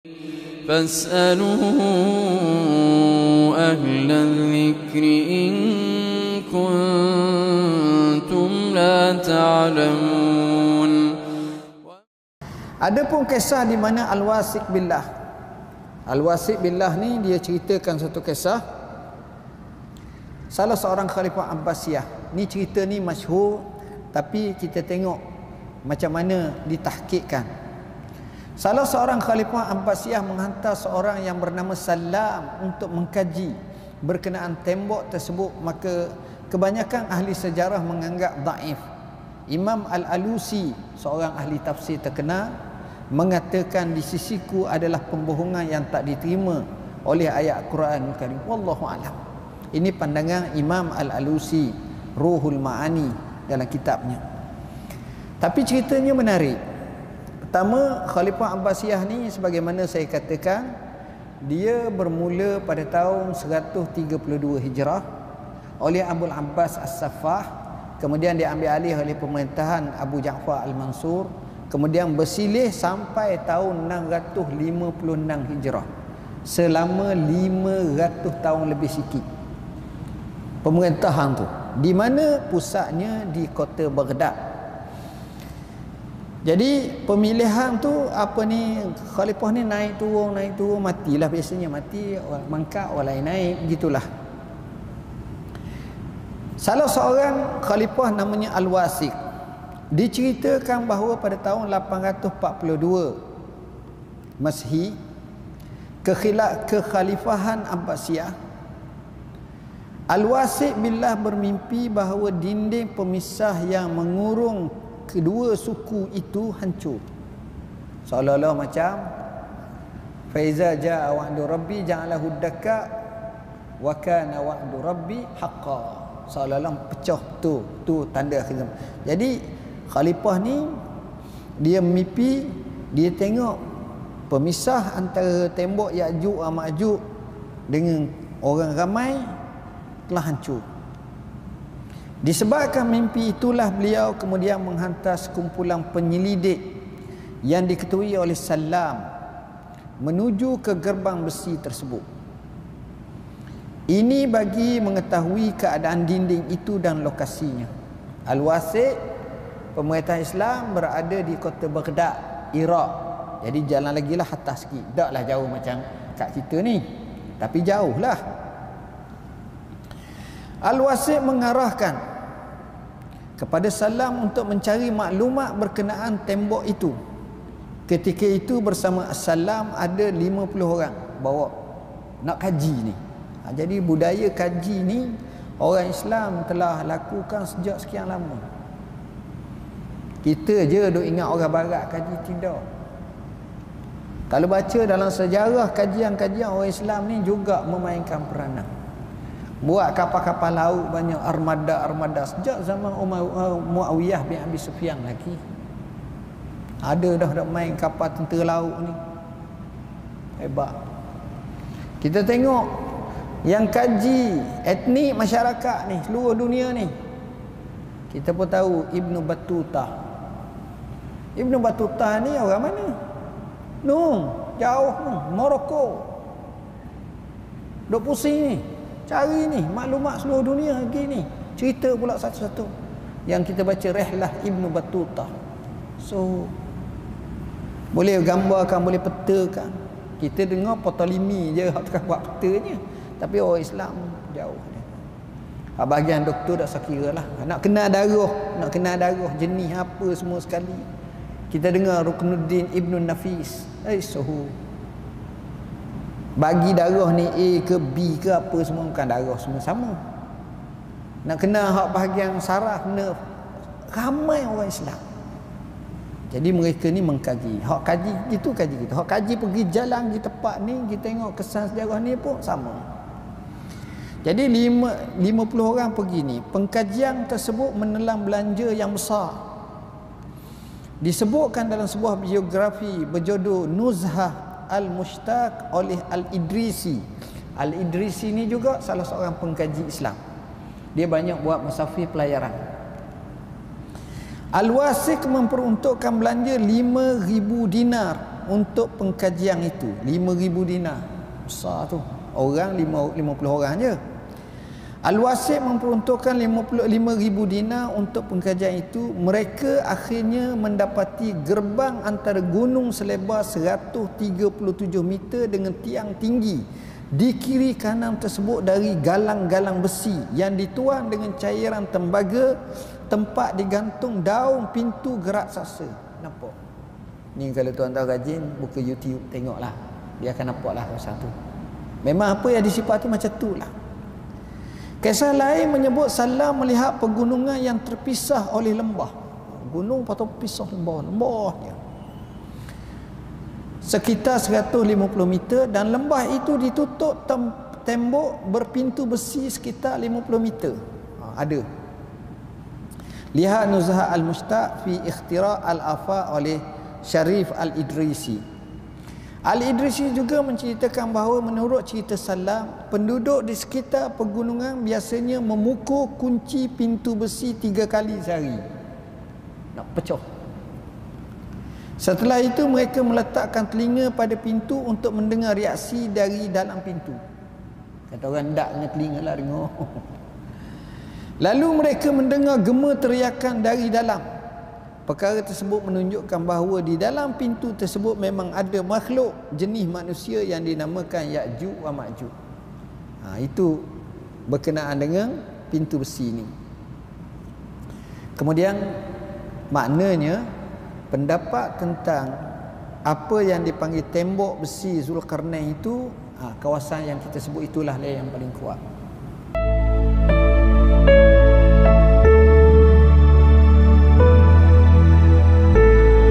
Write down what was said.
فاسألوا أهل الذكر إن كنتم لا تعلمون. Adapun kisah di mana Al-Wasik Billah. Al-Wasik Billah ni dia ceritakan satu kisah salah seorang khalifah Abbasiyah. Ni cerita ni masyhur, tapi kita tengok macam mana ditahqiqkan. Salah seorang khalifah Abbasiyah menghantar seorang yang bernama Salam untuk mengkaji berkenaan tembok tersebut, maka kebanyakan ahli sejarah menganggap daif. Imam Al-Alusi, seorang ahli tafsir terkenal, mengatakan di sisiku adalah pembohongan yang tak diterima oleh ayat Quran Karim. Wallahu a'lam. Ini pandangan Imam Al-Alusi, Ruhul Ma'ani dalam kitabnya. Tapi ceritanya menarik. Pertama, Khalifah Abbasiyah ni sebagaimana saya katakan, dia bermula pada tahun 132 Hijrah oleh Abu Abbas As-Saffah, kemudian diambil alih oleh pemerintahan Abu Ja'far Al-Mansur, kemudian bersilih sampai tahun 656 Hijrah. Selama 500 tahun lebih sikit pemerintahan tu, di mana pusatnya di kota Baghdad. Jadi pemilihan tu apa ni, khalifah ni naik turun matilah, biasanya mati, mangkat orang lain naik, gitulah. Salah seorang khalifah namanya Al-Wasik, diceritakan bahawa pada tahun 842 Masih, kekhalifahan Abbasiyah, Al-Wasik Billah bermimpi bahawa dinding pemisah yang mengurung kedua suku itu hancur. Seolah-olah macam faiza jaa wa'du rabbi ja'alahu dakka wa kana wa'du rabbi haqqan. Seolah-olah pecah tu tanda akhir zaman. Jadi khalifah ni dia mimpi, dia tengok pemisah antara tembok Ya'juj dan Ma'juj dengan orang ramai telah hancur. Disebabkan mimpi itulah beliau kemudian menghantar sekumpulan penyelidik yang diketuai oleh Salam menuju ke gerbang besi tersebut. Ini bagi mengetahui keadaan dinding itu dan lokasinya. Al-Wasik, pemerintah Islam, berada di kota Baghdad, Iraq. Jadi jalan lagi lah atas sikit. Taklah jauh macam kat kita ni, tapi jauh lah. Al-Wasik mengarahkan kepada Salam untuk mencari maklumat berkenaan tembok itu. Ketika itu bersama Salam ada 50 orang bawa nak kaji ni. Jadi budaya kaji ni orang Islam telah lakukan sejak sekian lama. Kita je duk ingat orang barat kaji, tidak. Kalau baca dalam sejarah kajian-kajian, orang Islam ni juga memainkan peranan. Buat kapal-kapal laut banyak, armada sejak zaman Muawiyah bin Abi Sufyan lagi. Ada dah main kapal tentera laut ni. Hebat. Kita tengok yang kaji etnik masyarakat ni seluruh dunia ni. Kita pun tahu Ibn Battuta. Ibn Battuta ni orang mana? Jauh Morocco. Duk pusing ni, cari ni maklumat seluruh dunia lagi ni. Cerita pula satu-satu yang kita baca Rihlah Ibn Battuta. So boleh gambarkan, boleh petakan. Kita dengar Ptolemy je hak tukang buat petanya, tapi orang Islam jauh dia. Bahagian doktor dah sakira lah, nak kenal darah jenis apa semua sekali. Kita dengar Ruknuddin Ibn Nafis, sohu bagi darah ni A ke B ke apa semua, bukan darah semua sama. Nak kenal hak bahagian saraf, nerve, ramai orang Islam. Jadi mereka ni mengkaji. Hak kaji itu kaji kita. Hak kaji pergi jalan di tempat ni, kita tengok kesan sejarah ni pun sama. Jadi 50 orang pergi ni. Pengkajian tersebut menelan belanja yang besar. Disebutkan dalam sebuah biografi berjudul Nuzhah Al-Mushtaq oleh Al-Idrisi. Al-Idrisi ni juga salah seorang pengkaji Islam. Dia banyak buat musafir pelayaran. Al-Wasik memperuntukkan belanja 5,000 dinar untuk pengkajian itu 5,000 dinar. Besar tu. Orang 50 orang je. Al-Wasit memperuntukkan 55,000 dinar untuk pengkajian itu. Mereka akhirnya mendapati gerbang antara gunung selebar 137 meter dengan tiang tinggi di kiri kanan tersebut dari galang-galang besi yang dituang dengan cairan tembaga, tempat digantung daun pintu gerak saksa. Nampak? Ni kalau tuan-tuan rajin buka YouTube tengoklah. Dia akan nampaklah kawasan tu. Memang apa yang disifati macam tu lah. Kisah lain menyebut Salam melihat pegunungan yang terpisah oleh lembah. Gunung patut pisah lembah-lembahnya. Sekitar 150 meter dan lembah itu ditutup tembok berpintu besi sekitar 50 meter. Ada. Lihat Nuzhat Al-Mushtaq fi Ikhtira' Al-Afaq oleh Syarif Al-Idrisi. Al-Idrisi juga menceritakan bahawa menurut cerita Salam, penduduk di sekitar pegunungan biasanya memukul kunci pintu besi 3 kali sehari. Nak pecah. Setelah itu mereka meletakkan telinga pada pintu untuk mendengar reaksi dari dalam pintu. Kata orang dak dengan telinga lah dengar. Lalu mereka mendengar gema teriakan dari dalam. Perkara tersebut menunjukkan bahawa di dalam pintu tersebut memang ada makhluk jenis manusia yang dinamakan Ya'juj wa Ma'juj. Itu berkenaan dengan pintu besi ini. Kemudian maknanya pendapat tentang apa yang dipanggil tembok besi Zulkarnain itu, kawasan yang kita sebut itulah yang paling kuat.